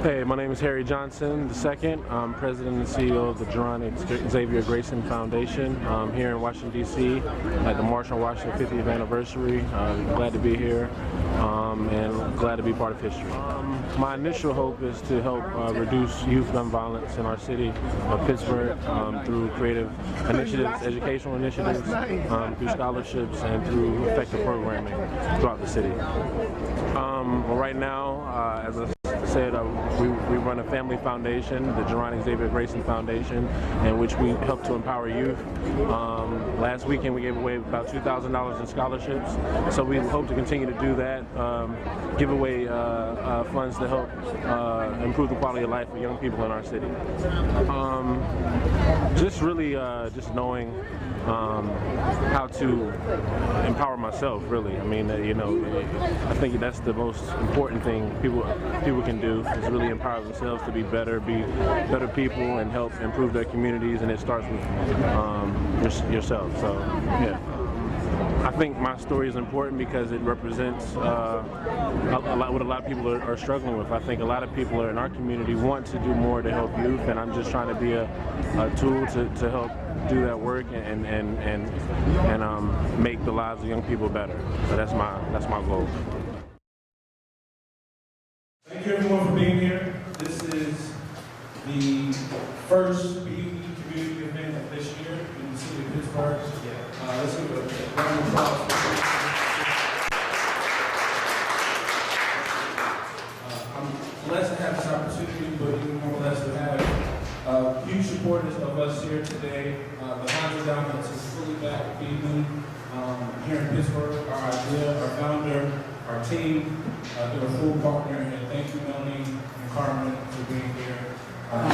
Hey, my name is Harry Johnson II. I'm president and CEO of the Gerontic Xavier Grayson Foundation here in Washington, D.C. at the March on Washington 50th anniversary. Glad to be here and glad to be part of history. My initial hope is to help reduce youth gun violence in our city of Pittsburgh through creative initiatives, educational initiatives, through scholarships, and through effective programming throughout the city. Right now, as I said, we run a family foundation, the Gerontic Xavier Grayson Foundation, in which we help to empower youth. Last weekend we gave away about $2,000 in scholarships, so we hope to continue to do that, give away funds to help improve the quality of life for young people in our city. Just really just knowing how to empower myself, really. I mean, I think that's the most important thing people can do, is really empower themselves to be better people and help improve their communities, and it starts with yourself. So, yeah. I think my story is important because it represents what a lot of people are struggling with. I think a lot of people in our community want to do more to help youth, and I'm just trying to be a tool to help do that work and make the lives of young people better. So that's my goal. Thank you everyone for being here. This is the first BUE community event of this year in the city of Pittsburgh. Let's give a round of applause. I'm blessed to have this opportunity, but even more blessed to have huge supporters of us here today. The Honda Dominance is fully back BUE here in Pittsburgh. Our idea, our founder, our team, they're a full partner, and thank you, Melanie and Carmen, for being here. Thank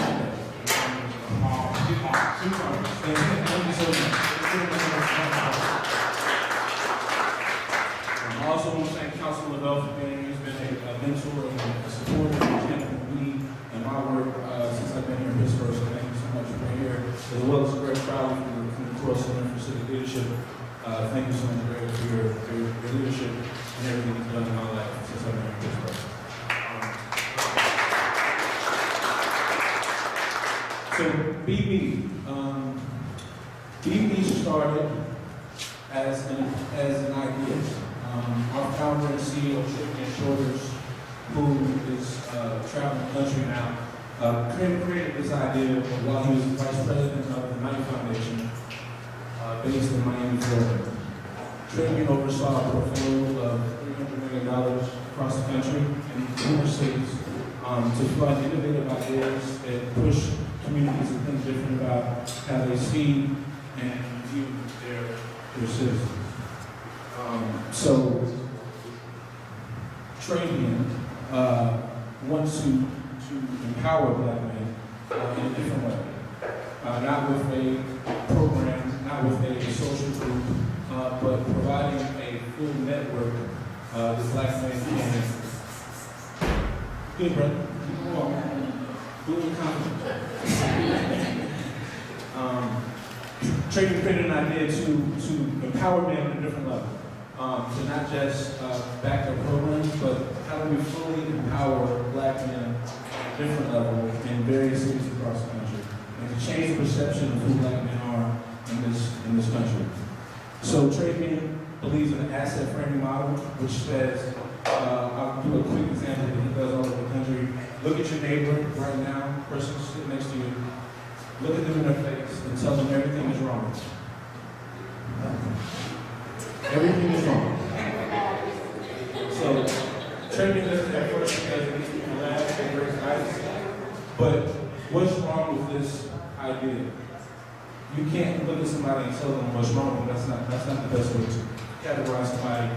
you so much. I also want to thank Councilman Lavelle for being here. He's been a mentor and a supporter of me and my work since I've been here in Pittsburgh, so thank you so much for being here, as well as a great crowd from the Cross Center for City Leadership. Thank you so much, Greg, for your leadership and everything you've done in my life since I've been here in Pittsburgh. So, BB. BB started as an idea. Our founder and CEO, Tripp Shoulders, who is traveling the country now, created this idea while he was vice president of the Knight Foundation, based in Miami, Florida. Tripp oversaw a portfolio of $300 million across the country in numerous cities to fund innovative ideas that push communities to think different about how they see and view their citizens. So, Travian wants to empower Black men in a different way. Not with a program, not with a social group, but providing a full network that Black men can. Good, brother. Come on. Do it confident. Travian created an idea to empower men on a different level. To not just back up programs, but how do we fully empower Black men at a different level in various cities across the country, and to change the perception of who Black men are in this country. So Travian believes in an asset framing model, which says, I'll do a quick example that he does all over the country. Look at your neighbor right now, person sitting next to you. Look at them in their face and tell them everything is wrong. Everything is wrong. So, Travian does that first because it makes people laugh and breaks ice. But what's wrong with this idea? You can't look at somebody and tell them what's wrong. That's not the best way to categorize somebody.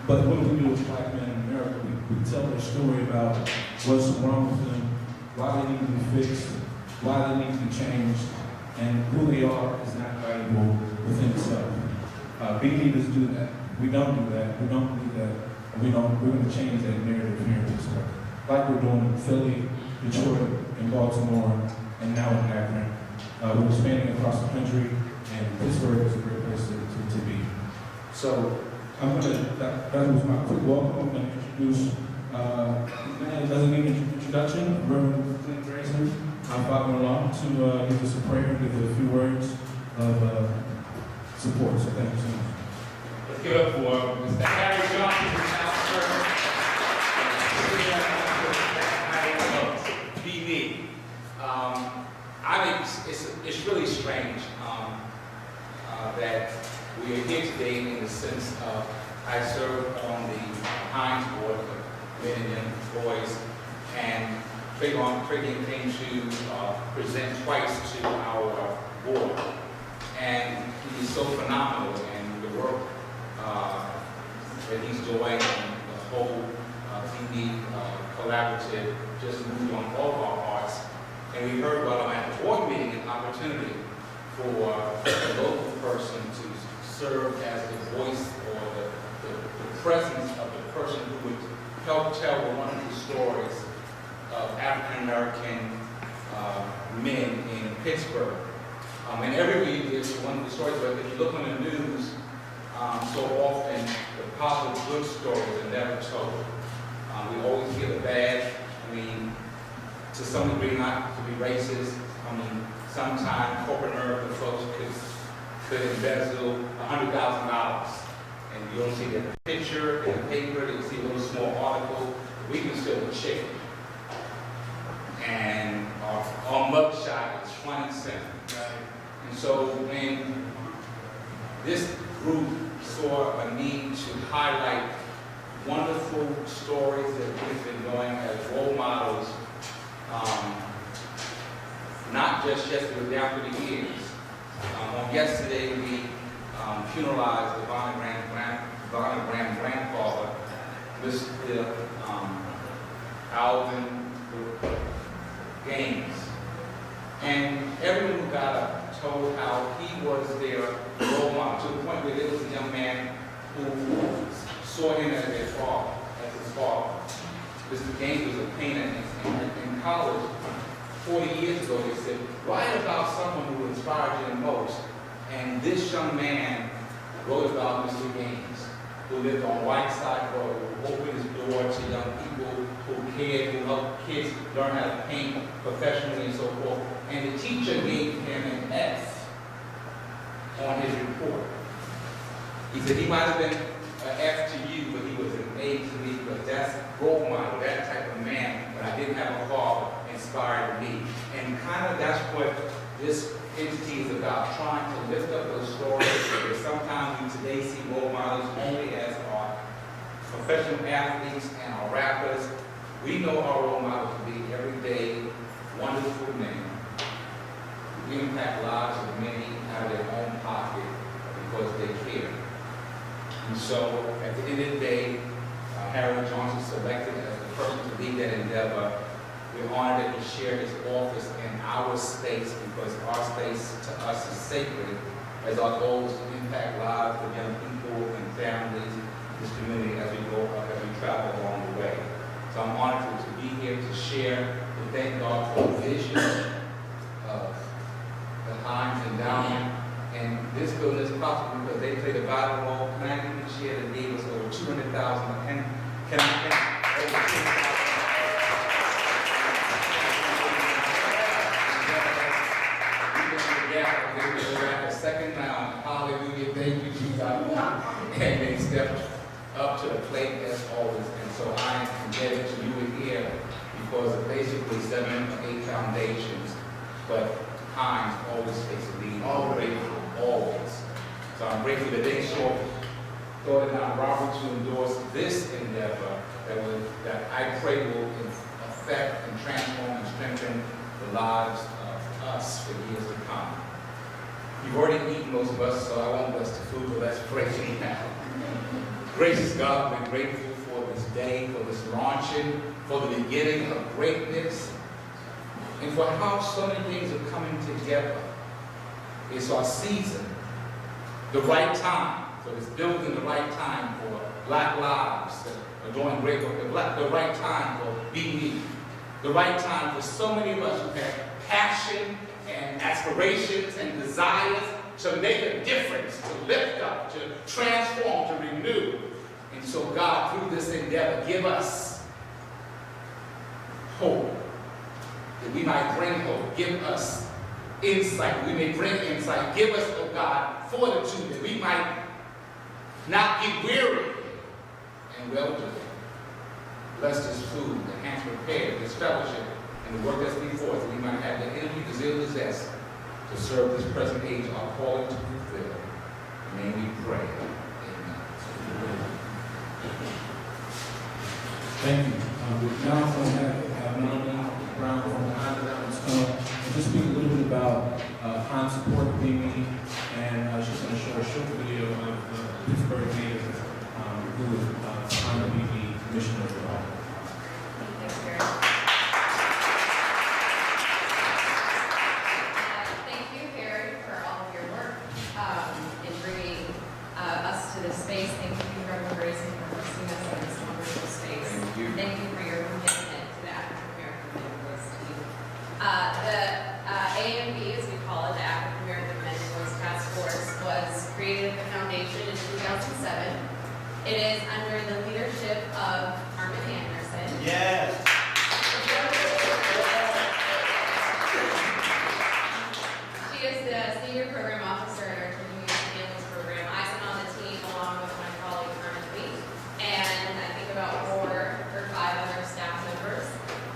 But what do we do with Black men in America? We tell their story about what's wrong with them, why they need to be fixed, why they need to be changed, and who they are is not valuable within itself. BB does do that. We don't do that. We don't believe that. We're going to change that narrative here in Pittsburgh. Like we're doing in Philly, Detroit, and Baltimore, and now in Akron. We're expanding across the country, and Pittsburgh is a great place to be. So that was my quick welcome. I'm going to introduce Man, it doesn't need an introduction. Reverend Clint Grayson, I'm following along to give us a prayer, give us a few words of support. So thank you so much. Let's give it up for Mr. Harry Johnson, BD. I think it's really strange that we are here today in the sense of I serve on the Hines board for men and young boys, and Trayvon came to present twice to our board, and he's so phenomenal in the work that he's doing, and the whole BD collaborative just moved on all of our hearts. And we heard about at the board meeting an opportunity for a local person to serve as the voice or the presence of the person who would help tell the wonderful stories of African American men in Pittsburgh. And every week there's one of the stories, but if you look on the news, so often the positive good stories are never told. We always hear the bad. I mean, to some degree, not to be racist. I mean, sometimes corporate America folks could embezzle $100,000, and you don't see that picture in the paper. You see a little small article. We can steal a chicken, and our mugshot is front and center. And so when this group saw a need to highlight wonderful stories that we've been doing as role models, not just yesterday, but down through the years. On yesterday, we funeralized the Bonner Graham grandfather, Mr. Alvin Gaines. And everyone who got up told how he was their role model, to the point where there was a young man who saw him as their father, as his father. Mr. Gaines was a painter in college. 40 years ago, they said, write about someone who inspired you the most. And this young man wrote about Mr. Gaines, who lived on Whiteside Road, who opened his door to young people, who cared, who helped kids learn how to paint professionally and so forth. And the teacher gave him an F on his report. He said he might have been an F to you, but he was an A to me, because that's role model, that type of man, but I didn't have a father, inspired me. And kind of that's what this entity is about, trying to lift up those stories. Because sometimes we today see role models only as our professional athletes and our rappers. We know our role models to be everyday, wonderful men who impact lives of many out of their own pocket because they care. And so, at the end of the day, Harold Johnson selected as the person to lead that endeavor. We're honored that he shared his office in our space, because our space to us is sacred, as our goal is to impact lives of young people and families in this community as we go up, as we travel along the way. So I'm honored to be here to share, to thank God for the vision of the Hines Endowment. And this building is possible because they played a vital role. Can I even share that gave us over 200,000? And can I over 200,000? Yeah, a second round. Hallelujah. Thank you, Jesus. And they stepped up to the plate as always. And so I am indebted to you here because of basically 7 or 8 foundations. But Hines always takes the lead. Always. So I'm grateful that they thought it not robbery to endorse this endeavor that I pray will affect and transform and strengthen the lives of us for years to come. You've already eaten, most of us, so I won't bless the food, but let's pray now. Gracious God, we're grateful for this day, for this launching, for the beginning of greatness, and for how so many things are coming together. It's our season, the right time for this building, the right time for Black lives that are doing great work, the right time for BD, the right time for so many of us who have passion and aspirations and desires to make a difference, to lift up, to transform, to renew. And so God, through this endeavor, give us hope, that we might bring hope. Give us insight. We may bring insight. Give us, oh God, fortitude, that we might not get weary and well doing. Bless this food, the hands prepared, this fellowship, and the work that's before us, that we might have the energy, the zeal, the zest to serve this present age, our calling to fulfill. May we pray. Amen. Thank you. We're now going to have Melanie Brown from the Honda Downs come and just speak a little bit about Han support BB, and she's going to show a short video of the Pittsburgh native who is Honda BB Commissioner for all. Thanks, Barry. Thank you, Harry, for all of your work in bringing us to this space. Thank you, Reverend Grayson, for hosting us in this wonderful space. Thank you. Thank you for your commitment to the African American Men and Boys team. The AMB, as we call it, the African American Men and Boys Task Force, was created at the foundation in 2007. It is under the leadership of Carmen Anderson. Yes. She is the senior program officer at our Children, Youth, and Families program. I sit on the team along with my colleague Carmen Lee, and I think about 4 or 5 other staff members.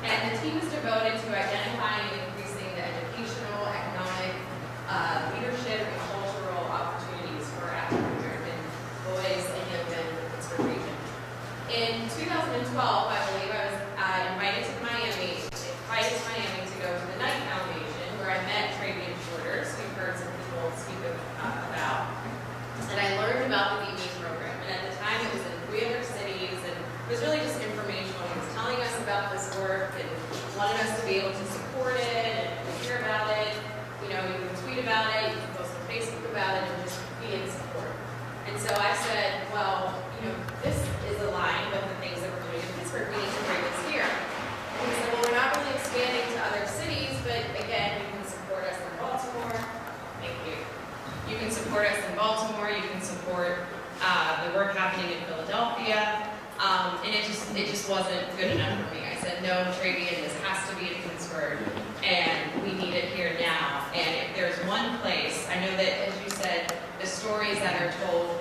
And the team is devoted to identifying and increasing the educational, economic, leadership, and cultural opportunities for African American boys and young men in the Pittsburgh region. In 2012, I believe, I was invited to Miami to go to the Knight Foundation, where I met Travian Shorters, who you've heard some people speak about. And I learned about the BB program. And at the time, it was in 3 other cities, and it was really just informational. He was telling us about this work and wanted us to be able to support it and hear about it. You know, you can tweet about it, you can post on Facebook about it, and just be in support. And so I said, well, you know, this is aligned with the things that we're doing in Pittsburgh. We need to bring this here. And he said, well, we're not really expanding to other cities, but again, you can support us in Baltimore. Thank you. You can support us in Baltimore. You can support the work happening in Philadelphia. And it just wasn't good enough for me. I said, no, Travian, this has to be in Pittsburgh, and we need it here now. And if there's one place, I know that, as you said, the stories that are told,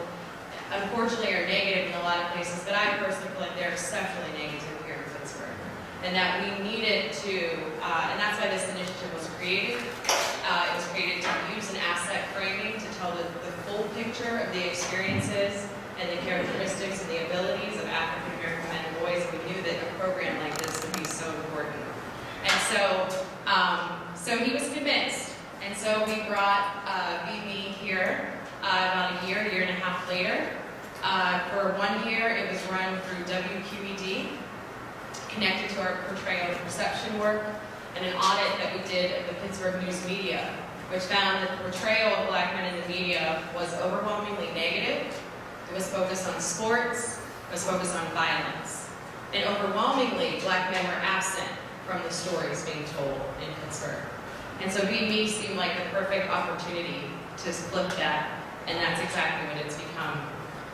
unfortunately, are negative in a lot of places, but I personally feel like they're exceptionally negative here in Pittsburgh. And that we needed to, and that's why this initiative was created. It was created to use an asset framing to tell the full picture of the experiences and the characteristics and the abilities of African American men and boys. We knew that a program like this would be so important. And so he was convinced. And so we brought BB here about a year and a half later. For 1 year, it was run through WQED, connected to our portrayal and perception work, and an audit that we did of the Pittsburgh news media, which found that the portrayal of Black men in the media was overwhelmingly negative. It was focused on sports, it was focused on violence. And overwhelmingly, Black men were absent from the stories being told in Pittsburgh. And so BB seemed like the perfect opportunity to flip that, and that's exactly what it's become.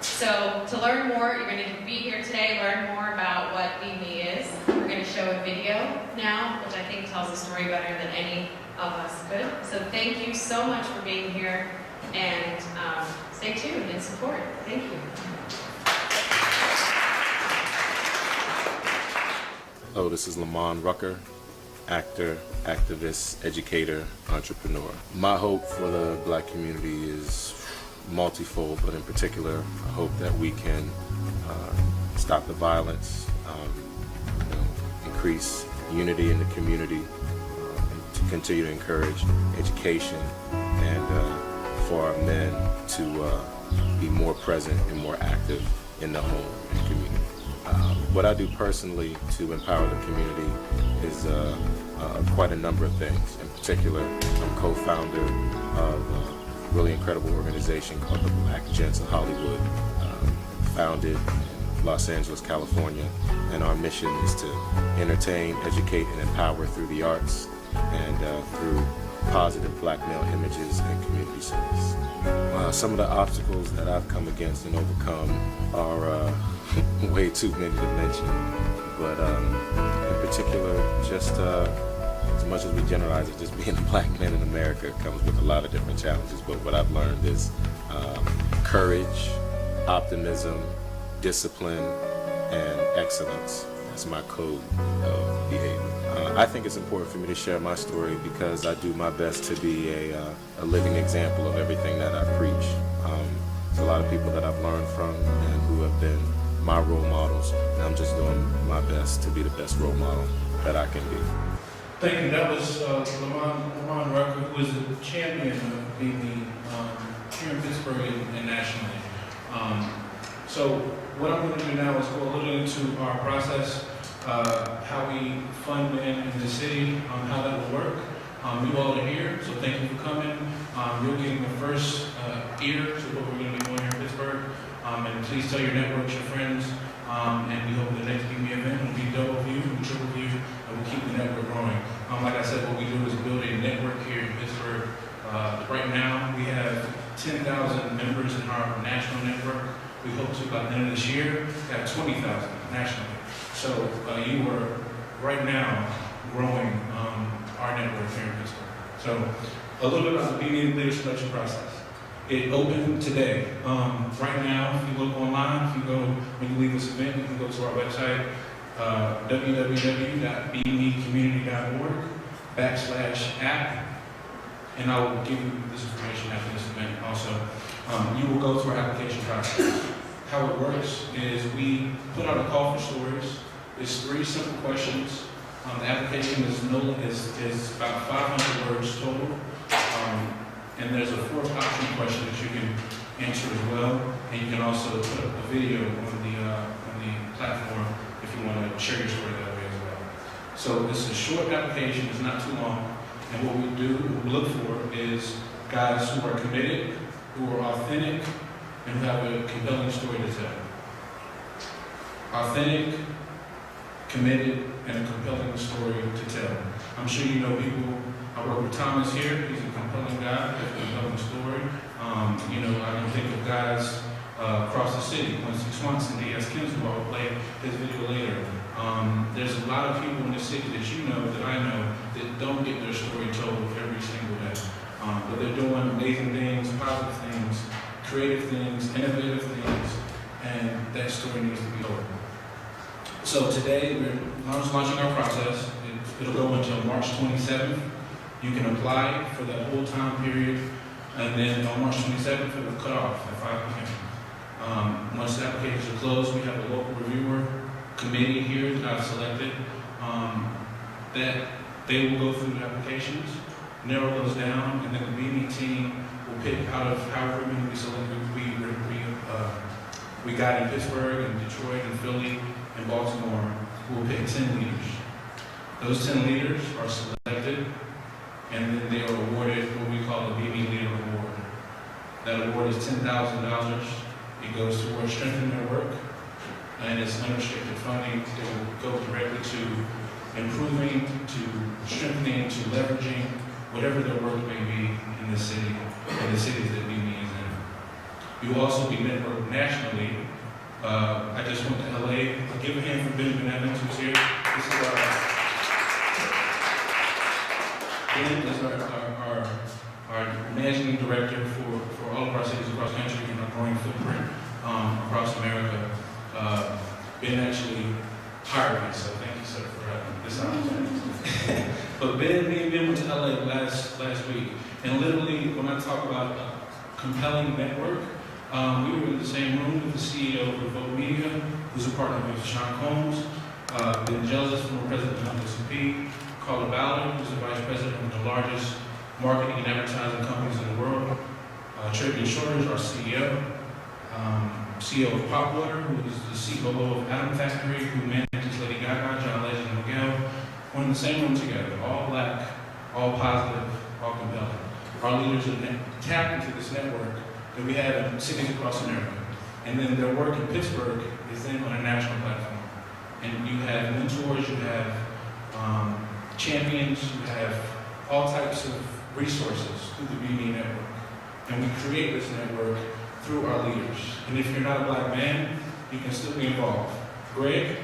So to learn more, you're going to be here today, learn more about what BB is. We're going to show a video now, which I think tells the story better than any of us could. So thank you so much for being here, and stay tuned and support. Thank you. Hello, this is Lamont Rucker, actor, activist, educator, entrepreneur. My hope for the Black community is multifold, but in particular, I hope that we can stop the violence, increase unity in the community, and to continue to encourage education, and for our men to be more present and more active in the home and community. What I do personally to empower the community is quite a number of things. In particular, I'm co-founder of a really incredible organization called the Black Gents of Hollywood, founded in Los Angeles, California. And our mission is to entertain, educate, and empower through the arts and through positive Black male images and community service. Some of the obstacles that I've come against and overcome are way too many to mention, but in particular, just as much as we generalize it, just being a black man in America comes with a lot of different challenges. But what I've learned is courage, optimism, discipline, and excellence. That's my code of behavior. I think it's important for me to share my story because I do my best to be a living example of everything that I preach. There's a lot of people that I've learned from and who have been my role models, and I'm just doing my best to be the best role model that I can be. Thank you. That was Lamont Rucker, who is a champion of BB here in Pittsburgh and nationally. So what I'm going to do now is go a little into our process, how we fund men in the city, how that will work. You all are here, so thank you for coming. You're getting the first ear to what we're going to be doing here in Pittsburgh. And please tell your networks, your friends, and we hope the next BB event will be double view, triple view, and we'll keep the network growing. Like I said, what we do is build a network here in Pittsburgh. Right now, we have 10,000 members in our national network. We hope to, by the end of this year, have 20,000 nationally. So you are right now growing our network here in Pittsburgh. So a little bit about the BB Leader Selection process. It opened today. Right now, if you look online, if you go, when you leave this event, you can go to our website, www.bmecommunity.org/app, and I will give you this information after this event also. You will go through our application process. How it works is we put out a call for stories. It's 3 simple questions. The application is about 500 words total. And there's a 4th option question that you can answer as well. And you can also put up a video on the platform if you want to share your story that way as well. So this is a short application, it's not too long. And what we do, what we look for is guys who are committed, who are authentic, and who have a compelling story to tell. Authentic, committed, and a compelling story to tell. I'm sure you know people. I work with Thomas here. He's a compelling guy, has a compelling story. I can think of guys across the city. Quincy Swanson, D.S. Kinsmore, will play his video later. There's a lot of people in the city that you know, that I know, that don't get their story told every single day. But they're doing amazing things, positive things, creative things, innovative things, and that story needs to be told. So today, we're launching our process. It'll go until March 27th. You can apply for that whole time period, and then on March 27th, it will cut off at 5 p.m. Once the applications are closed, we have a local reviewer committee here that I've selected, that they will go through the applications, narrow those down, and then the BB team will pick out of however many we selected. We got in Pittsburgh and Detroit and Philly and Baltimore. We'll pick 10 leaders. Those 10 leaders are selected, and then they are awarded what we call the BB Leader Award. That award is $10,000. It goes towards strengthening their work, and it's unrestricted funding. It will go directly to improving, to strengthening, to leveraging whatever their work may be in the city, in the cities that BB is in. You will also be networked nationally. I just went to LA. I'll give a hand for Benjamin Evans, who's here. This is Ben is our managing director for all of our cities across the country and our growing footprint across America. Ben actually hired me, so thank you, sir, for having this opportunity. But me and Ben went to LA last week, and literally when I talk about a compelling network, we were in the same room with the CEO of Revolt Media, who's a partner with Sean Combs, Ben Jealous, former president of S&P, Carla Ballard, who's the vice president of the largest marketing and advertising companies in the world, Travian Shorters, our CEO, CEO of Popwater, who is the COO of Atom Factory, who manages Lady Gaga, John Legend, and Miguel. We're in the same room together, all black, all positive, all compelling. Our leaders are tapped into this network that we have in cities across America. And then their work in Pittsburgh is then on a national platform. And you have mentors, you have champions, you have all types of resources through the BB network. And we create this network through our leaders. And if you're not a black man, you can still be involved. Greg,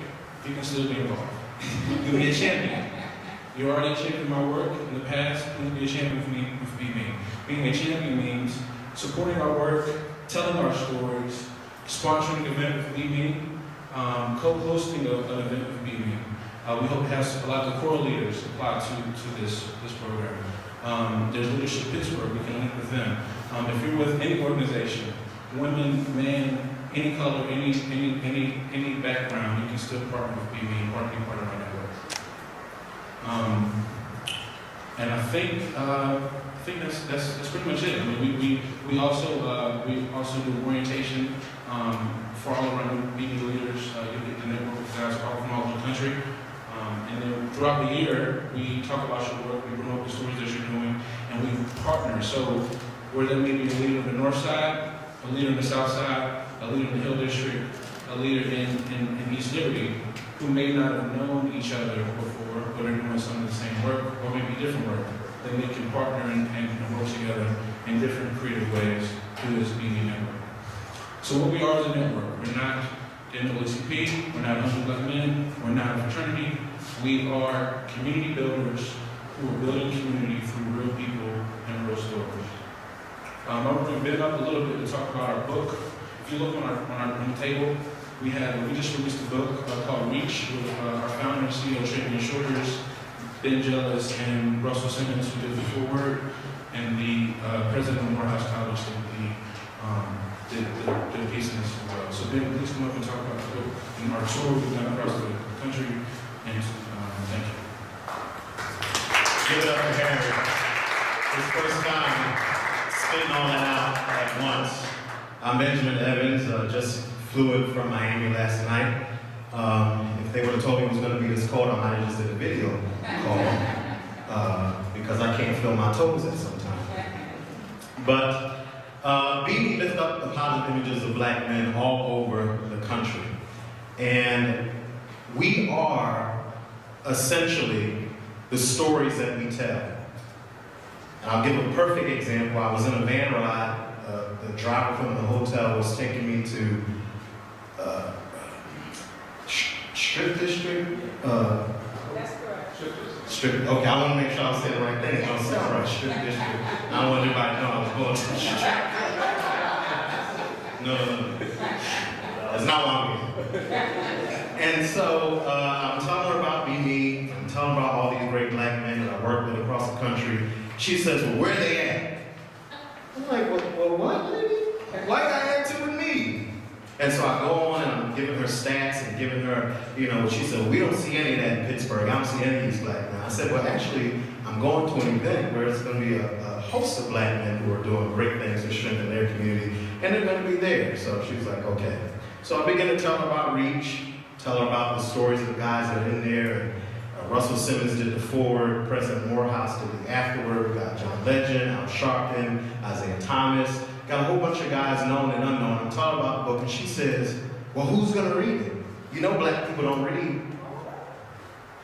you can still be involved. You'll be a champion. You're already a champion of my work in the past. Please be a champion for me. Being a champion means supporting our work, telling our stories, sponsoring an event with me, co-hosting an event with me. We hope to have a lot of the choral leaders apply to this program. There's Leadership Pittsburgh. We can link with them. If you're with any organization, women, men, any color, any background, you can still partner with me and be part of my network. And I think that's pretty much it. I mean, we also do orientation for all of our new BB leaders. You get the network with guys all from all over the country. And then throughout the year, we talk about your work, we promote the stories that you're doing, and we partner. So where there may be a leader in the north side, a leader in the south side, a leader in the Hill District, a leader in East Liberty, who may not have known each other before, but are doing some of the same work, or maybe different work, then they can partner and work together in different creative ways through this BB network. So what we are is a network. We're not the NAACP, we're not 100 Black Men, we're not a fraternity. We are community builders who are building community through real people and real stories. I'm going to bend up a little bit to talk about our book. If you look on the table, we just released a book called Reach with our founder and CEO, Travian Shorters, Ben Jealous, and Russell Simmons, who did the foreword, and the president of Morehouse College did the piece in this as well. So Ben, please come up and talk about the book and our tour we've done across the country, and thank you. Give it up for Harry. His first time spitting all that out at once. I'm Benjamin Evans, just flew in from Miami last night. If they would have told me it was going to be this cold, I might have just did a video call because I can't feel my toes at some time. But BB lift up the positive images of Black men all over the country. And we are essentially the stories that we tell. And I'll give a perfect example. I was in a van ride. The driver from the hotel was taking me to Strip District. That's correct. Strip. Okay, I want to make sure I was saying the right thing. I was saying right. Strip District. I don't want everybody to know I was going to the strip. No. That's not what I'm doing. And so I'm telling her about me. I'm telling her about all these great Black men that I work with across the country. She says, well, where are they at? I'm like, well, what, lady? Why got that to with me? And so I go on and I'm giving her stats and giving her, she said, we don't see any of that in Pittsburgh. I don't see any of these Black men. I said, well, actually, I'm going to an event where it's going to be a host of Black men who are doing great things to strengthen their community, and they're going to be there. So she was like, okay. So I began to tell her about Reach, tell her about the stories of the guys that are in there. Russell Simmons did the foreword, President Morehouse did the afterword. We got John Legend, Al Sharpton, Isaiah Thomas. Got a whole bunch of guys known and unknown. I'm talking about the book, and she says, well, who's going to read it? Black people don't read.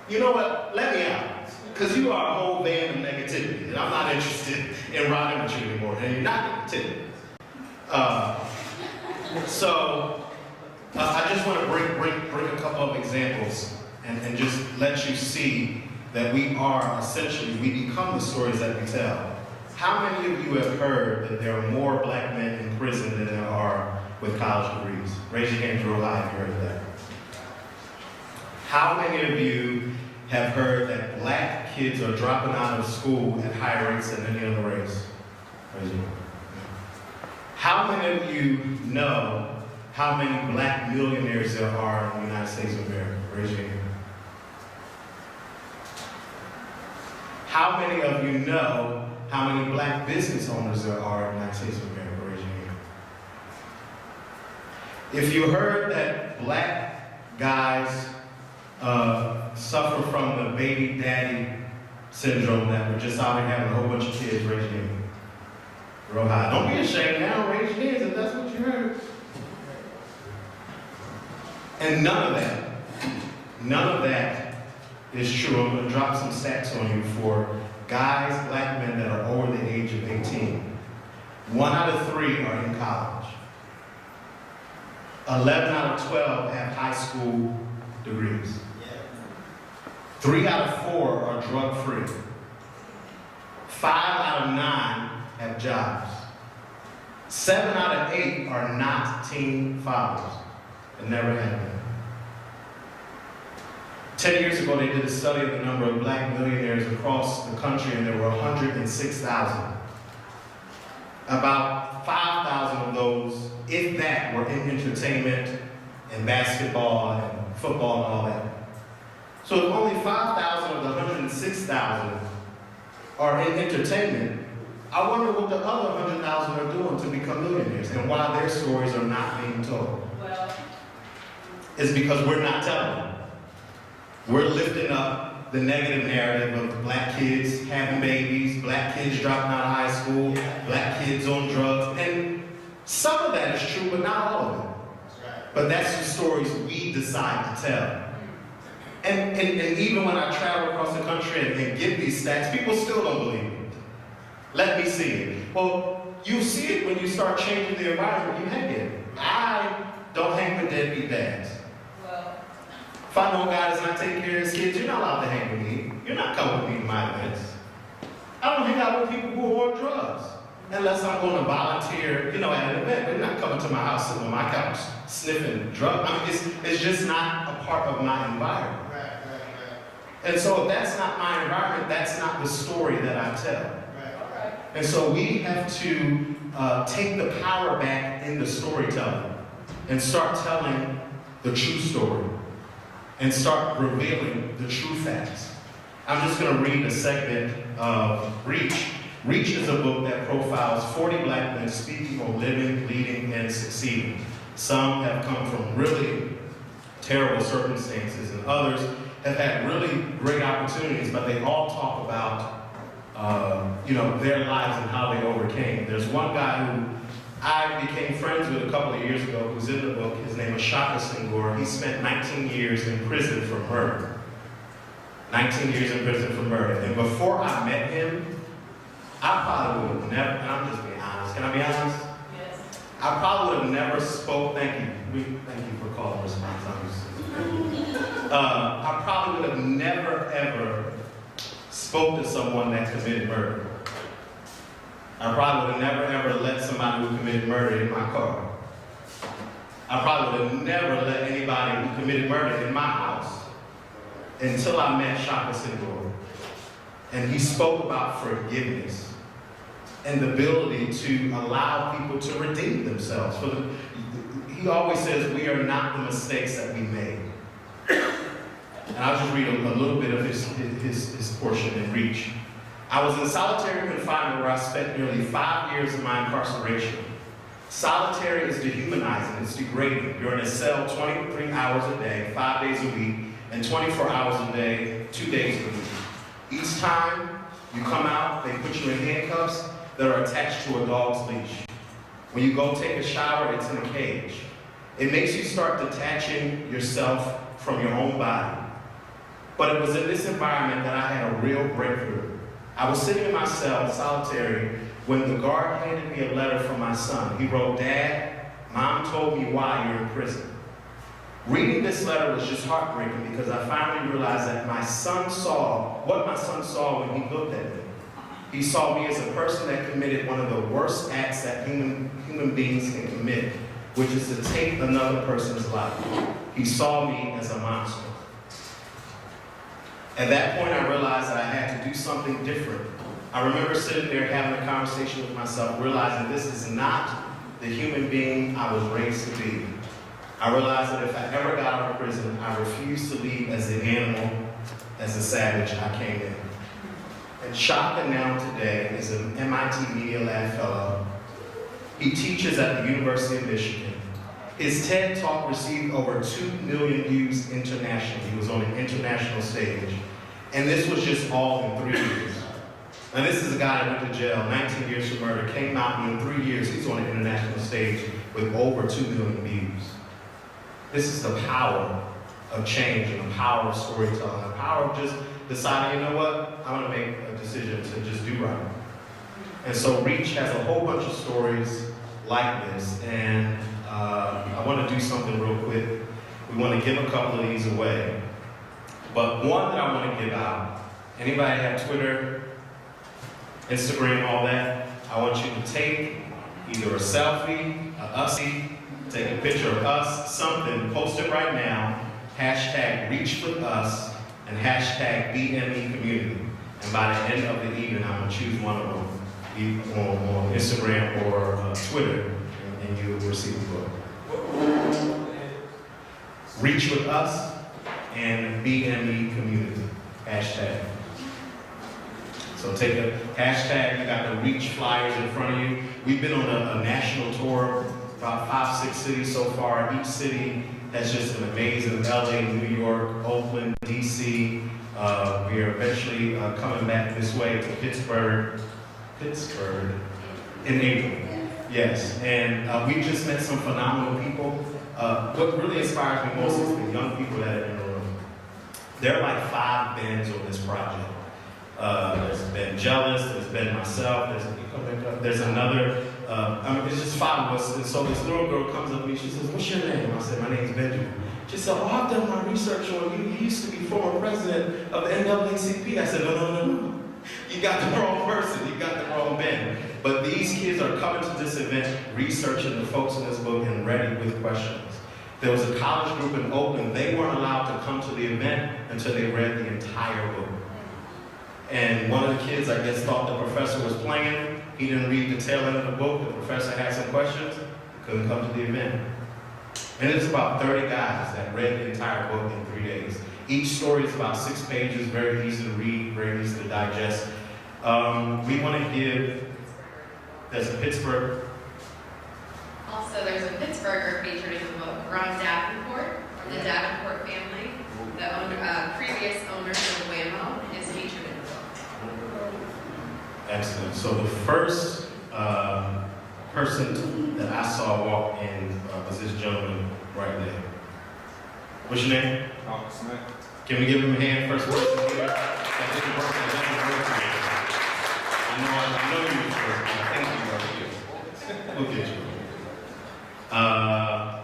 You know what? Let me out. Because you are a whole band of negativity, and I'm not interested in riding with you anymore, and you're not negativity. So I just want to bring a couple of examples and just let you see that we become the stories that we tell. How many of you have heard that there are more Black men in prison than there are with college degrees? Raise your hands real high if you heard that. How many of you have heard that Black kids are dropping out of school at higher rates than any other race? Raise your hand. How many of you know how many Black millionaires there are in the United States of America? Raise your hand. How many of you know how many Black business owners there are in the United States of America? Raise your hand. If you heard that Black guys suffer from the baby daddy syndrome, that we're just out here having a whole bunch of kids, raise your hand. Real high. Don't be ashamed now, raise your hands if that's what you heard. And none of that is true. I'm going to drop some stats on you for guys, Black men that are over the age of 18. 1 out of 3 are in college. 11 out of 12 have high school degrees. 3 out of 4 are drug-free. 5 out of 9 have jobs. 7 out of 8 are not teen fathers and never have been. 10 years ago, they did a study of the number of black millionaires across the country, and there were 106,000. About 5,000 of those, if that, were in entertainment and basketball and football and all that. So if only 5,000 of the 106,000 are in entertainment, I wonder what the other 100,000 are doing to become millionaires and why their stories are not being told. Well, It's because we're not telling them. We're lifting up the negative narrative of black kids having babies, black kids dropping out of high school, black kids on drugs, and some of that is true, but not all of it. But that's the stories we decide to tell. And even when I travel across the country and give these stats, people still don't believe it. Let me see it. Well, you see it when you start changing the environment you hang in. I don't hang with deadbeat dads. well, If I know a guy that's not taking care of his kids, you're not allowed to hang with me. You're not coming with me to my events. I don't hang out with people who are on drugs. Unless I'm going to volunteer, at an event. But you're not coming to my house sitting on my couch sniffing drugs. I mean, it's just not a part of my environment. And so if that's not my environment, that's not the story that I tell. And so we have to take the power back in the storytelling and start telling the true story and start revealing the true facts. I'm just going to read a segment of Reach. Reach is a book that profiles 40 black men speaking on living, leading, and succeeding. Some have come from really terrible circumstances, and others have had really great opportunities, but they all talk about their lives and how they overcame. There's one guy who I became friends with a couple of years ago who's in the book. His name is Shaka Senghor. He spent 19 years in prison for murder. 19 years in prison for murder. And before I met him, I probably would have never, and I'm just being honest. Can I be honest? yes. I probably would have never spoke, thank you for calling response. I probably would have never, ever spoke to someone that committed murder. I probably would have never, ever let somebody who committed murder in my car. I probably would have never let anybody who committed murder in my house until I met Shaka Senghor. And he spoke about forgiveness and the ability to allow people to redeem themselves. He always says we are not the mistakes that we made. And I'll just read a little bit of his portion in Reach. I was in solitary confinement where I spent nearly 5 years of my incarceration. Solitary is dehumanizing, it's degrading. You're in a cell 23 hours a day, 5 days a week, and 24 hours a day, 2 days a week. Each time you come out, they put you in handcuffs that are attached to a dog's leash. When you go take a shower, it's in a cage. It makes you start detaching yourself from your own body. But it was in this environment that I had a real breakthrough. I was sitting in my cell, solitary, when the guard handed me a letter from my son. He wrote, "Dad, Mom told me why you're in prison." Reading this letter was just heartbreaking because I finally realized that my son saw what my son saw when he looked at me. He saw me as a person that committed one of the worst acts that human beings can commit, which is to take another person's life. He saw me as a monster. At that point, I realized that I had to do something different. I remember sitting there having a conversation with myself, realizing this is not the human being I was raised to be. I realized that if I ever got out of prison, I refused to leave as the animal, as the savage I came in. And Shaka now today is an MIT Media Lab fellow. He teaches at the University of Michigan. His TED Talk received over 2 million views internationally. He was on an international stage. And this was just all in 3 years. Now this is a guy that went to jail, 19 years for murder, came out, and in 3 years he's on an international stage with over 2 million views. This is the power of change and the power of storytelling, the power of just deciding, you know what, I want to make a decision to just do right. And so Reach has a whole bunch of stories like this, and I want to do something real quick. We want to give a couple of these away. But one that I want to give out, anybody have Twitter, Instagram, all that? I want you to take either a selfie, a ussie, take a picture of us, something, post it right now, hashtag reach with us, and hashtag BME community. And by the end of the evening, I'm going to choose one of them, either on Instagram or Twitter, and you will receive the book. Reach with us and BME community, hashtag. So take a hashtag, you got the reach flyers in front of you. We've been on a national tour, about 5, 6 cities so far. Each city has just been amazing. LA, New York, Oakland, DC. We are eventually coming back this way to Pittsburgh in April. Yes, and we just met some phenomenal people. What really inspires me most is the young people that are in the room. There are like 5 bands on this project. There's been Jealous, there's been myself, there's another, it's just 5 of us. And so this little girl comes up to me, she says, "What's your name?" I said, "My name's Benjamin." She said, "Oh, I've done my research on you. You used to be former president of the NAACP. I said, No. You got the wrong person, you got the wrong band. But these kids are coming to this event, researching the folks in this book and ready with questions. There was a college group in Oakland, they weren't allowed to come to the event until they read the entire book. And one of the kids, I guess, thought the professor was playing. He didn't read the tail end of the book. The professor had some questions. He couldn't come to the event. And it's about 30 guys that read the entire book in 3 days. Each story is about 6 pages, very easy to read, very easy to digest. We want to give, there's a Pittsburgh. Also, there's a Pittsburgher featured in the book, Ron Davenport, from the Davenport family. The owner, previous owners of Whammo is featured in the book. Excellent. So the first person that I saw walk in was this gentleman right there. What's your name? Smith. Can we give him a hand? First person here. That didn't work. I know you first. I think you are here. We'll get you.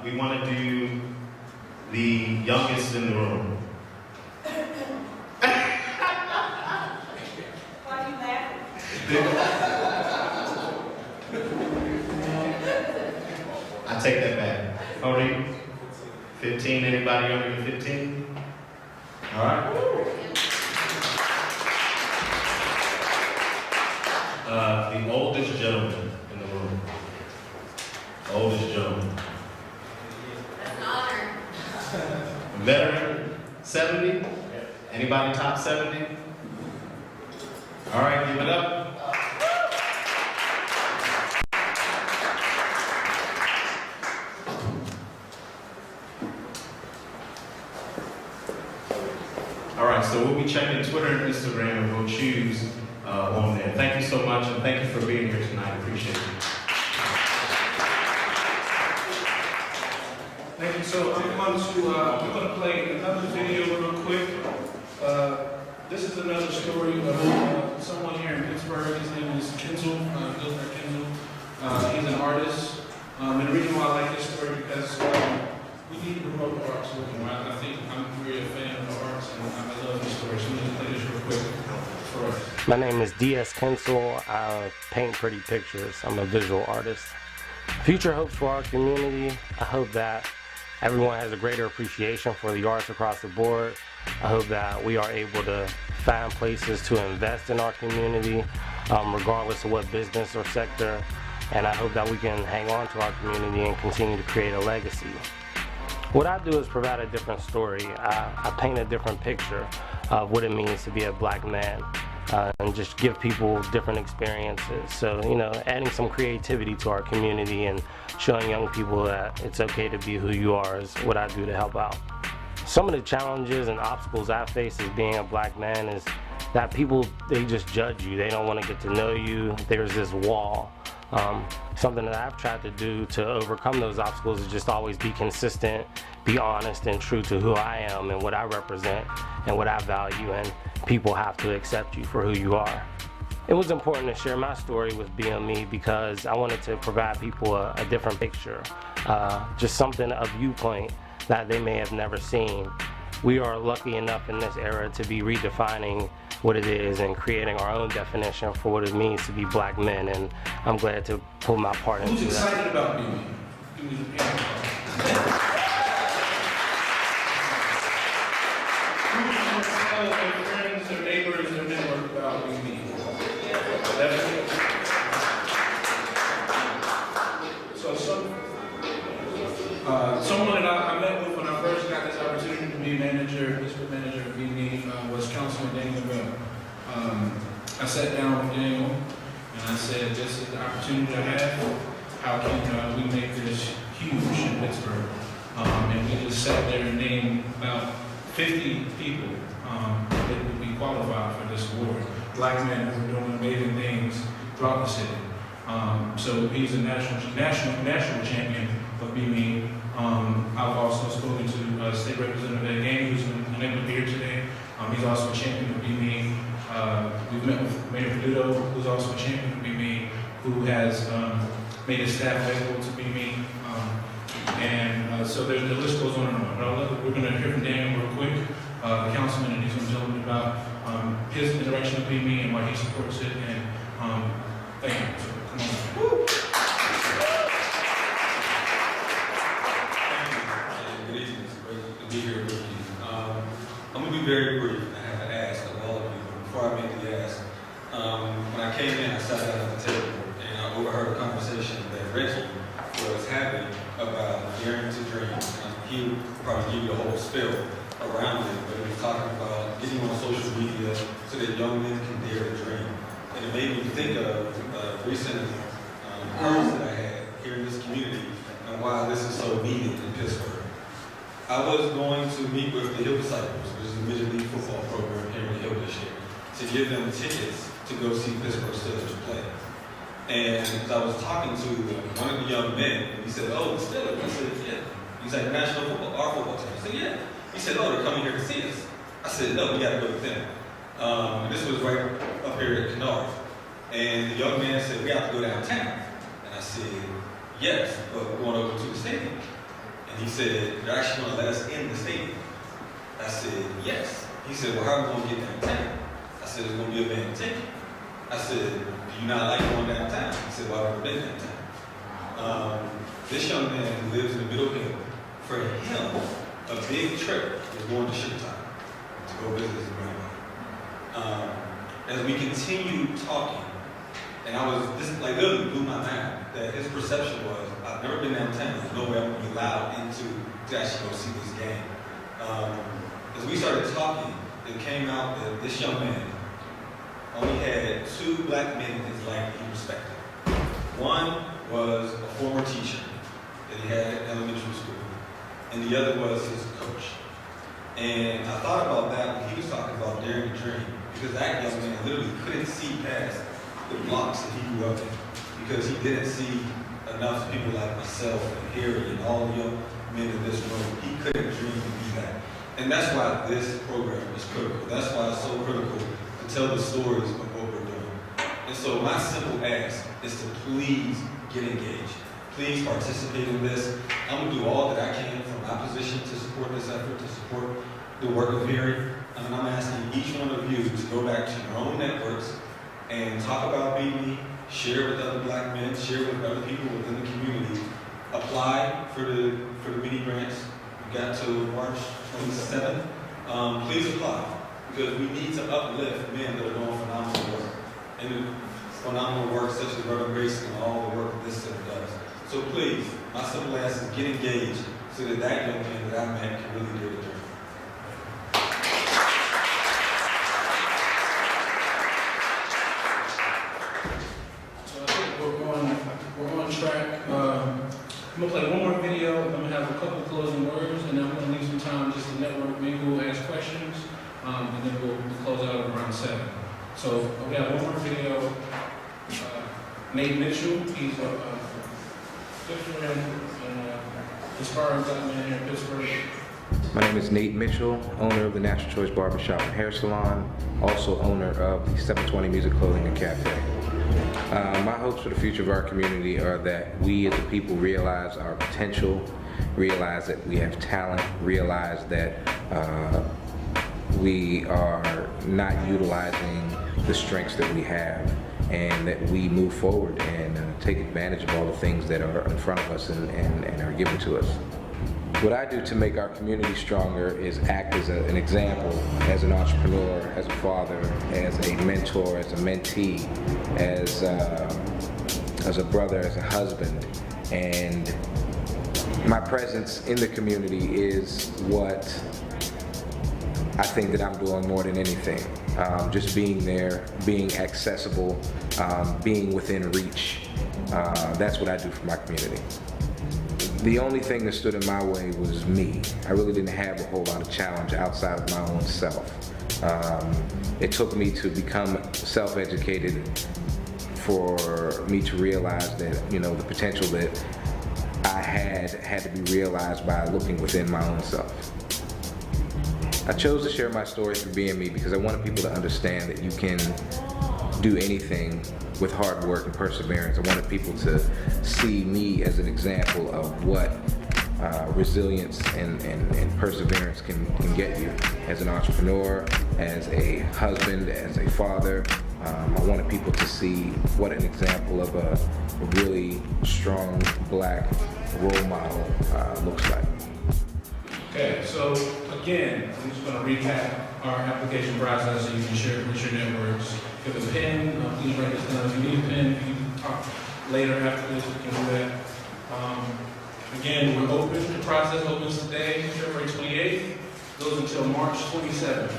We want to do the youngest in the room. Why you laughing? I take that back. How old are you? 15. Anybody younger than 15? All right. The oldest gentleman in the room. Oldest gentleman. That's an honor. Veteran, 70? Anybody top 70? All right, give it up. All right, so we'll be checking Twitter and Instagram, and we'll choose on there. Thank you so much, and thank you for being here tonight. I appreciate you. Thank you. So we're going to play another video real quick. This is another story of someone here in Pittsburgh. His name is Kenzel, Gilbert Kenzel. He's an artist. And the reason why I like this story because we need to promote the arts. I think I'm really a fan of the arts, and I love this story. So I'm going to play this real quick for us. My name is D.S. Kensel. I paint pretty pictures. I'm a visual artist. Future hopes for our community. I hope that everyone has a greater appreciation for the arts across the board. I hope that we are able to find places to invest in our community, regardless of what business or sector. And I hope that we can hang on to our community and continue to create a legacy. What I do is provide a different story. I paint a different picture of what it means to be a black man, and just give people different experiences. So, you know, adding some creativity to our community and showing young people that it's okay to be who you are is what I do to help out. Some of the challenges and obstacles I face as being a black man is that people, they just judge you. They don't want to get to know you. There's this wall. Something that I've tried to do to overcome those obstacles is just always be consistent, be honest and true to who I am and what I represent and what I value, and people have to accept you for who you are. It was important to share my story with BME because I wanted to provide people a different picture, just something, a viewpoint that they may have never seen. we are lucky enough in this era to be redefining what it is and creating our own definition for what it means to be black men, and I'm glad to put my part into Who's that. excited about BB? Give me the hand. Who's tell their friends, their neighbors, their network about BB? Definitely. So someone that I met with when I first got this opportunity to be district manager of BB, was Councilman Daniel Bell. I sat down with Daniel and I said, this is the opportunity I have. How can we make this huge in Pittsburgh? And we just sat there and named about 50 people that would be qualified for this award. Black men who are doing amazing things throughout the city. So he's a national champion of BB. I've also spoken to State Representative Ed Gaines, who's unable to be here today. He's also a champion of BB. We've met with Mayor Peduto, who's also a champion of BB, who has made his staff available to BB. So the list goes on and on. But we're going to hear from Daniel real quick, the councilman, and he's going to tell them about his interaction with BB and why he supports it. And thank you. So, come on. Woo! Good evening. It's great to be here with you. I'm going to be very brief. I have to ask of all of you. Before I make the ask, when I came in, I sat down at the table and I overheard a conversation that Reggie was having about daring to dream. He would probably give you a whole spill around it, but he was talking about getting on social media so that young men can dare to dream. And it made me think of recent occurrence that I had here in this community and why this is so needed in Pittsburgh. I was going to meet with the Hill Disciples, which is a Major League football program here in the Hill this year, to give them tickets to go see Pittsburgh Steelers play. And as I was talking to one of the young men, he said, "Oh, the Steelers." I said, "Yeah." He's like, "National football, our football team." I said, "Yeah." He said, "Oh, they're coming here to see us." I said, "No, we got to go with them." And this was right up here at Kennard. And the young man said, "We have to go downtown." And I said, "Yes, but we're going over to the stadium." And he said, "They're actually going to let us in the stadium." I said, "Yes." He said, "Well, how are we going to get downtown?" I said, "There's going to be a van ticket." I said, "Do you not like going downtown?" He said, "Well, I've never been downtown." This young man who lives in the Middle Hill, for him, a big trip was going to Chicago to go visit his grandmother. As we continued talking, and this literally blew my mind, that his perception was, I've never been downtown, there's no way I'm going to be allowed to actually go see this game. As we started talking, it came out that this young man only had 2 black men in his life that he respected. One was a former teacher that he had at elementary school, and the other was his coach. And I thought about that when he was talking about daring to dream, because that young man literally couldn't see past the blocks that he grew up in, because he didn't see enough people like myself and Harry and all the young men in this room. He couldn't dream to be that. And that's why this program is critical. That's why it's so critical to tell the stories of what we're doing. And so my simple ask is to please get engaged. Please participate in this. I'm going to do all that I can from my position to support this effort, to support the work of Harry. And I'm asking each one of you to go back to your own networks and talk about BB, share with other black men, share with other people within the community. Apply for the mini grants. We got to March 27th. Please apply, because we need to uplift men that are doing phenomenal work. And phenomenal work such as Reverend Grace and all the work that this center does. So please, my simple ask is get engaged so that that young man that I met can really do the dream. So I think we're on track. I'm going to play one more video. I'm going to have a couple closing words, and then I'm going to leave some time just to network. Maybe we'll ask questions, and then we'll close out at around 7. So we have one more video. Nate Mitchell, he's a picture and inspiring black man here in Pittsburgh. My name is Nate Mitchell, owner of the National Choice Barbershop and Hair Salon, also owner of the 720 Music Clothing and Cafe. My hopes for the future of our community are that we as a people realize our potential realize that we have talent, realize that we are not utilizing the strengths that we have, and that we move forward and take advantage of all the things that are in front of us and are given to us. What I do to make our community stronger is act as an example, as an entrepreneur, as a father, as a mentor, as a mentee, as a brother, as a husband. And my presence in the community is what I think that I'm doing more than anything. Just being there, being accessible, being within reach. That's what I do for my community. The only thing that stood in my way was me. I really didn't have a whole lot of challenge outside of my own self. It took me to become self-educated for me to realize that, you know, the potential that I had to be realized by looking within my own self. I chose to share my story through being me because I wanted people to understand that you can do anything with hard work and perseverance. I wanted people to see me as an example of what resilience and perseverance can get you as an entrepreneur, as a husband, as a father. I wanted people to see what an example of a really strong black role model looks like. Okay, so again, I'm just going to recap our application process so you can share it with your networks. If you have a pen, please write this down. If you need a pen, you can talk later after this, we can do that. Again, we're open. The process opens today, February 28th, goes until March 27th.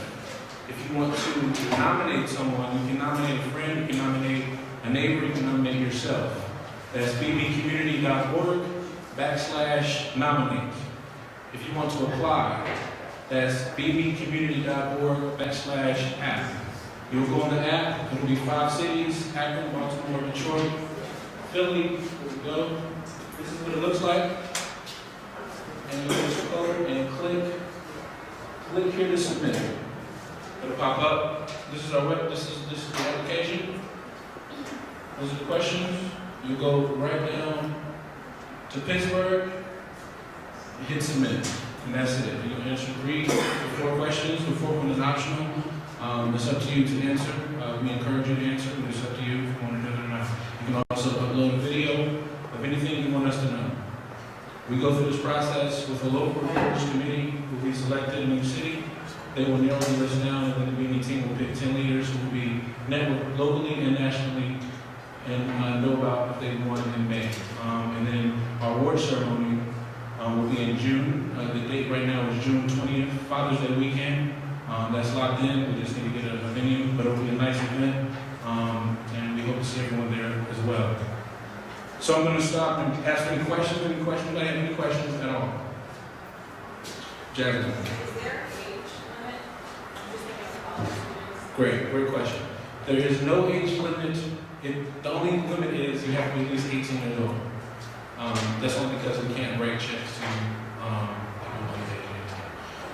If you want to nominate someone, you can nominate a friend, you can nominate a neighbor, you can nominate yourself. That's bbcommunity.org/nominate. If you want to apply, that's bbcommunity.org/app. You'll go on the app, it'll be 5 cities, Akron, Baltimore, Detroit, Philly. Here we go. This is what it looks like. And you just go and click here to submit. It'll pop up. This is our web, this is the application. Those are the questions. You go right down to Pittsburgh, you hit submit, and that's it. You're going to answer 3 or 4 questions. The 4th one is optional. It's up to you to answer. We encourage you to answer, but it's up to you if you want to do it or not. You can also upload a video of anything you want us to know. We go through this process with a local reporters committee who will be selected in each city. They will narrow the list down, and then the meeting team will pick 10 leaders who will be networked locally and nationally and know about if they won in May. And then our award ceremony will be in June. The date right now is June 20th, Father's Day weekend. That's locked in. We just need to get a venue, but it'll be a nice event, and we hope to see everyone there as well. So I'm going to stop and ask any questions. Any questions? I have any questions at all? Jasmine. Is there an age limit? I'm just thinking of college students. Great question. There is no age limit. The only limit is you have to be at least 18 years old. That's only because we can't write checks to everyone age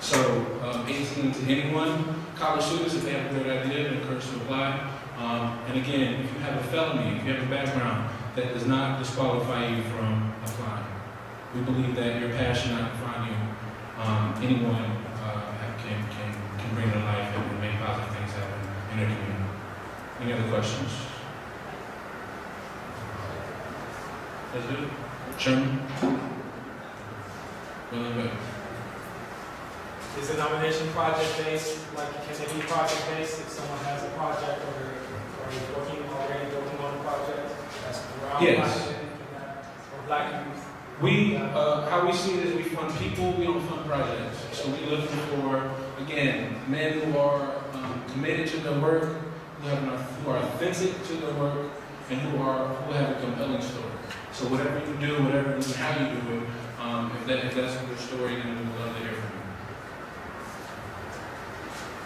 18. So 18 to anyone. College students, if they have a great idea, they're encouraged to apply. And again, if you have a felony, if you have a background, that does not disqualify you from applying. We believe that your passion not find you, anyone can bring to life and make positive things happen in their community. Any other questions? That's it? Sherman? Really good. Is the nomination project-based, like can it be project-based if someone has a project or is already working on a project that's around Yes. or black youth? We, how we see it is we fund people, we don't fund projects. So we're looking for, again, men who are committed to their work, who are authentic to their work, and who have a compelling story. So whatever you do, how you do it, if that's your story, then we would love to hear from you.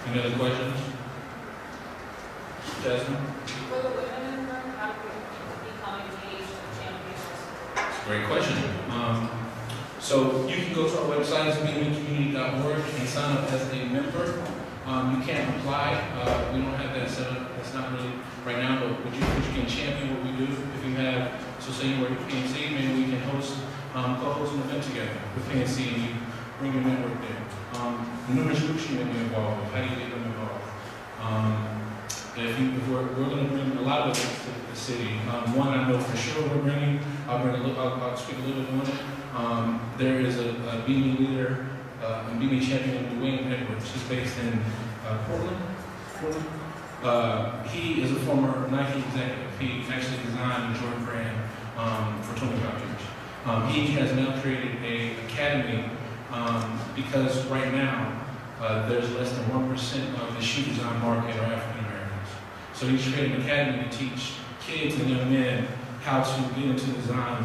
Any other questions? Jasmine? For the women in the room, how do we become engaged in champions? Great question. So you can go to our website, bbcommunity.org, and sign up as a member. You can't apply. We don't have that set up. That's not really right now, but you can champion what we do. If you have, so say you work at PNC, maybe we can host co-host an event together with PNC, bring your network there. Numerous groups you may be involved with. How do you get them involved? If we're going to bring a lot of events to the city. One I know for sure we're bringing. I'll speak a little bit on it. There is a BB leader and BB champion, Dwayne Edwards. He's based in Portland. He is a former Nike executive. He actually designed the Jordan brand for 25 years. He has now created an academy because right now there's less than 1% of the shoe design market are African Americans. So he's created an academy to teach kids and young men how to get into the design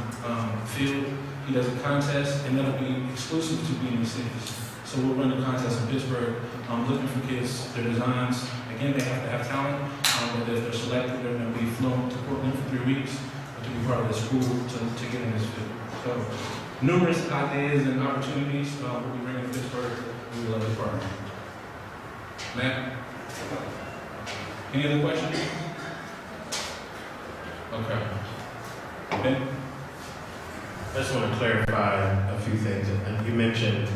field. He does a contest, and that'll be exclusive to BME cities. So we'll run a contest in Pittsburgh, looking for kids, their designs. Again, they have to have talent, but if they're selected, they're going to be flown to Portland for 3 weeks to be part of the school to get in this field. So numerous ideas and opportunities we'll be bringing to Pittsburgh. We would love to partner. Matt? Any other questions? Okay. Ben? I just want to clarify a few things. And you mentioned,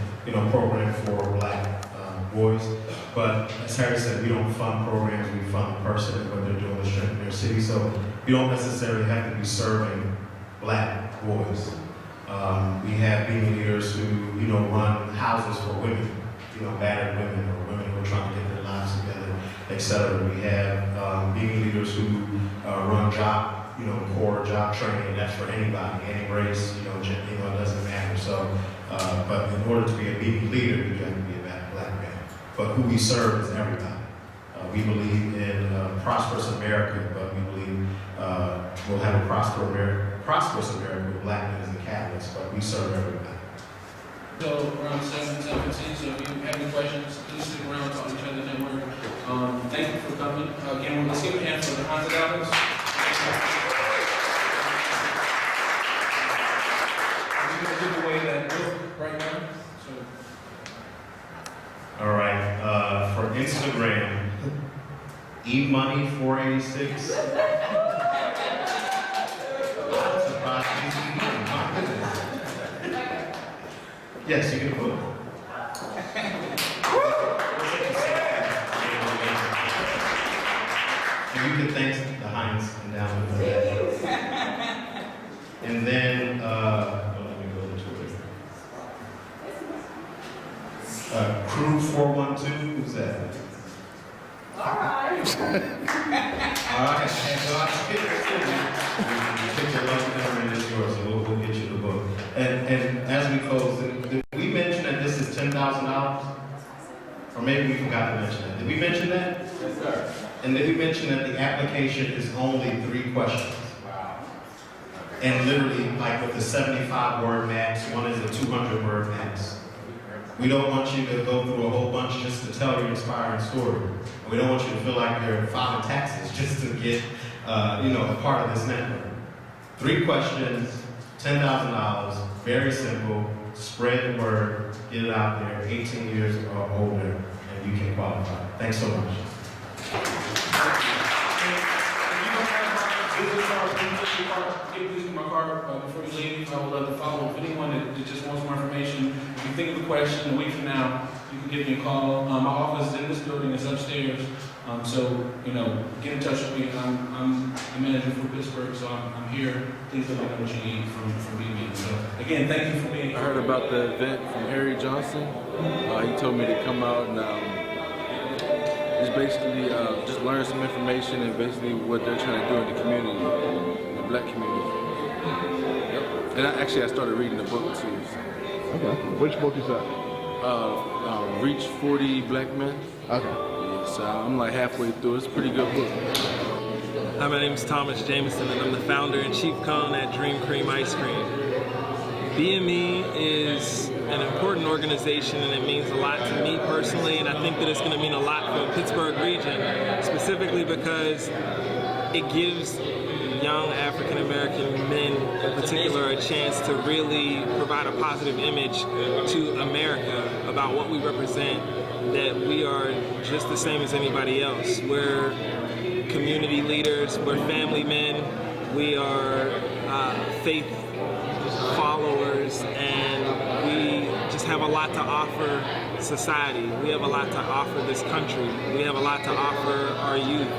program for Black boys, but as Harry said, we don't fund programs, we fund the person and what they're doing to strengthen their city. So you don't necessarily have to be serving Black boys. We have BME leaders who, run houses for women, battered women or women who are trying to get their lives together, etc. We have BME leaders who run job, core job training. That's for anybody, any race, it doesn't matter. So, but in order to be a BME leader, you have to be a Black man. But who we serve is everybody. We believe in prosperous America, but we believe we'll have a prosperous America with Black men as the catalyst, but we serve everybody. So around 7:17, so if you have any questions, please stick around, talk to each other, network. Thank you for coming. Again, let's give a hand for the $100. We're going to give away that book right now. So. All right, for Instagram, eMoney486. Yes, you get a book. And you can thank the Heinz Endowment for that. And then, let me go to it. Crew 412, who's that? All right. All right, so I pick your lucky number and it's yours, so we'll get you the book. And as we close, did we mention that this is $10,000? Or maybe we forgot to mention that. Did we mention that? Yes, sir. And did we mention that the application is only 3 questions? Wow. And literally, like with the 75-word max, one is a 200-word max. We don't want you to go through a whole bunch just to tell your inspiring story. We don't want you to feel like you're filing taxes just to get, a part of this network. 3 questions, $10,000, very simple. Spread the word, get it out there. 18 years or older, and you can qualify. Thanks so much. Please do my card before you leave. I would love to follow. If anyone that just wants more information, if you think of a question a week from now, you can give me a call. My office is in this building, it's upstairs. So, get in touch with me. I'm a manager for Pittsburgh, so I'm here. Please let me know what you need from BB. So, again, thank you for being here. I heard about the event from Harry Johnson. He told me to come out and just basically just learn some information and basically what they're trying to do in the community, the Black community. Yep. And I started reading the book too. So. Okay. Which book is that? Reach 40 Black Men. Okay. Yeah, so I'm like halfway through. It's a pretty good book. Hi, my name is Thomas Jameson, and I'm the founder and chief cone at Dream Cream Ice Cream. BME is an important organization, and it means a lot to me personally, and I think that it's going to mean a lot for the Pittsburgh region, specifically because it gives young African American men in particular a chance to really provide a positive image to America about what we represent, that we are just the same as anybody else. We're community leaders, we're family men, we are followers, and we just have a lot to offer society. We have a lot to offer this country. We have a lot to offer our youth.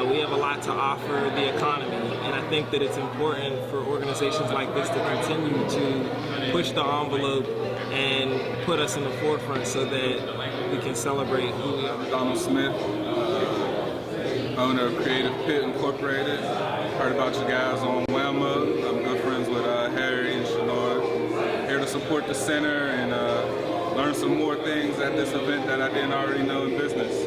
We have a lot to offer the economy, and I think that it's important for organizations like this to continue to push the envelope and put us in the forefront so that we can celebrate who we are. Donald Smith, owner of Creative Pit Incorporated. Heard about you guys on Whamma. I'm good friends with Harry and Shanor. Here to support the center and learn some more things at this event that I didn't already know in business.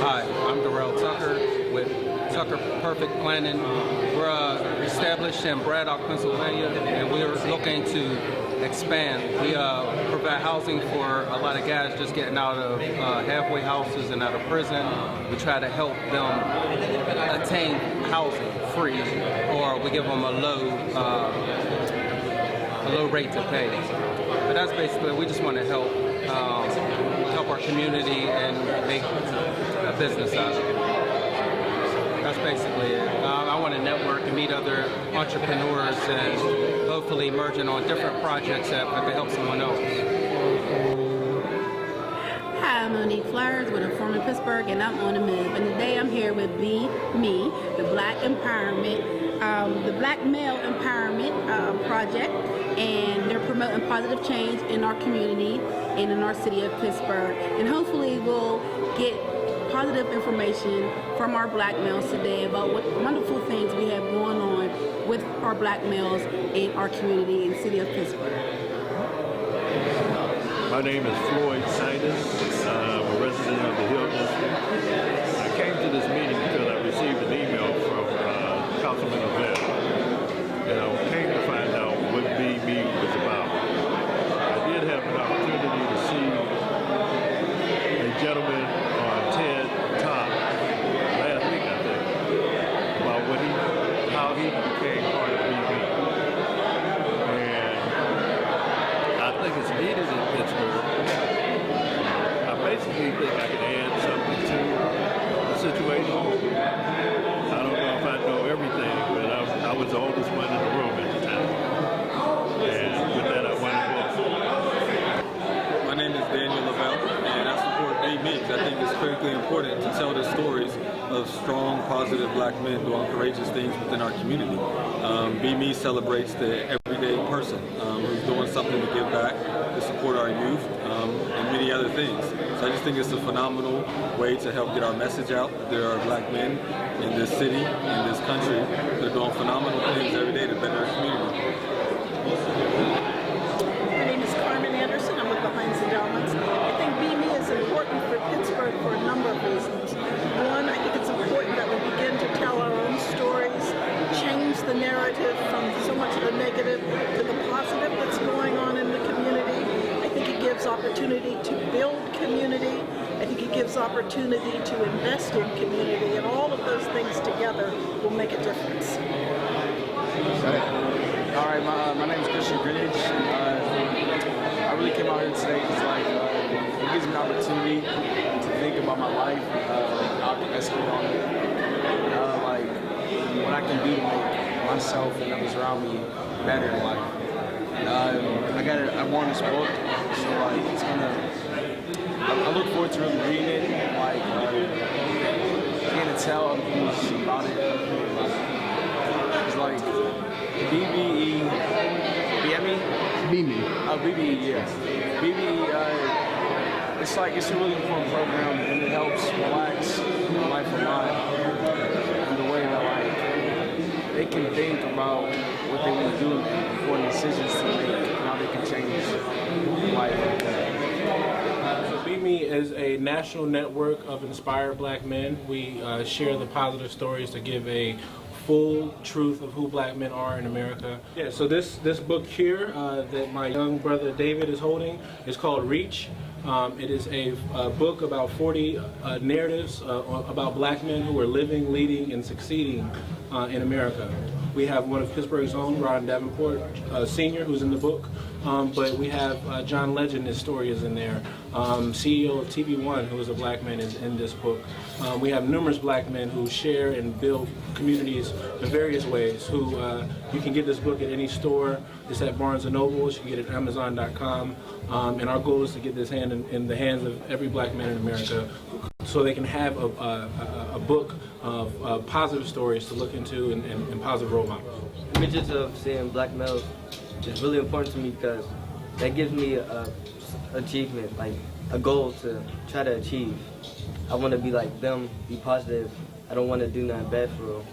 Hi, I'm Darrell Tucker with Tucker Perfect Planning. We're established in Braddock, Pennsylvania, and we're looking to expand. We provide housing for a lot of guys just getting out of halfway houses and out of prison. We try to help them attain housing free, or we give them a low rate to pay. But that's basically, we just want to help our community and make a business out of it. That's basically it. I want to network and meet other entrepreneurs and hopefully merging on different projects that can help someone else. Hi, I'm Monique Flowers with Informing Pittsburgh, and I'm on the move. And today I'm here with Be Me, the Black Empowerment, the Black Male Empowerment Project, and they're promoting positive change in our community and in our city of Pittsburgh. And hopefully we'll get positive information from our black males today about what wonderful things we have going on with our black males in our community in the city of Pittsburgh. My name is Floyd Sinus. I'm a resident of the Hill District. I came to this meeting because I received an email from Councilman Yvette, and I came to find out what Be Me was about. I did have an opportunity to see a gentleman on TED Talk last week, I think, about how he became part of Be Me. And I think it's needed in Pittsburgh. I basically think I can add something to the situation. I don't know if I know everything, but I was the oldest one in the room at the time. And with that, I want to My name is Daniel Lavelle, and I support Be Me because I think it's critically important to tell the stories of strong, positive black men doing courageous things within our community. Be Me celebrates the everyday person who's doing something to give back, to support our youth, and many other things. So I just think it's a phenomenal way to help get our message out. There are black men in this city, in this country, that are doing phenomenal things every day to better our community. My name is Carmen Anderson. I'm with the Heinz Endowments. I think Be Me is important for Pittsburgh for a number of reasons. One, I think it's important that we begin to tell our own stories, change the narrative from so much of the negative to the positive that's going on in the community. I think it gives opportunity to build community. I think it gives opportunity to invest in community, and all of those things together will make a difference. All right, my name is Christian Greenidge. I really came out here today because it gives me an opportunity to think about my life, how I can execute on it, what I can do to make myself and others around me better in life. I won this book, so it's gonna. I look forward to really reading it, getting to tell other people about it. It's like BBE, BME? BME. BBE, yes. BBE, it's a really important program, and it helps relax life a lot in the way that they can think about what they want to do, important decisions to make, and how they can change life like that. Be Me is a national network of inspired black men. We share the positive stories to give a full truth of who black men are in America. Yeah, so this book here that my young brother David is holding is called Reach. It is a book about 40 narratives about black men who are living, leading, and succeeding in America. We have one of Pittsburgh's own, Ron Davenport, Sr., who's in the book, but we have John Legend, his story is in there. CEO of TV One, who is a black man, is in this book. We have numerous black men who share and build communities in various ways. Who you can get this book at any store. It's at Barnes & Noble. You can get it at Amazon.com. And our goal is to get this in the hands of every black man in America, so they can have a book of positive stories to look into and positive role models. Images of seeing black males is really important to me because that gives me a achievement, like a goal to try to achieve. I want to be like them, be positive. I don't want to do nothing bad for real.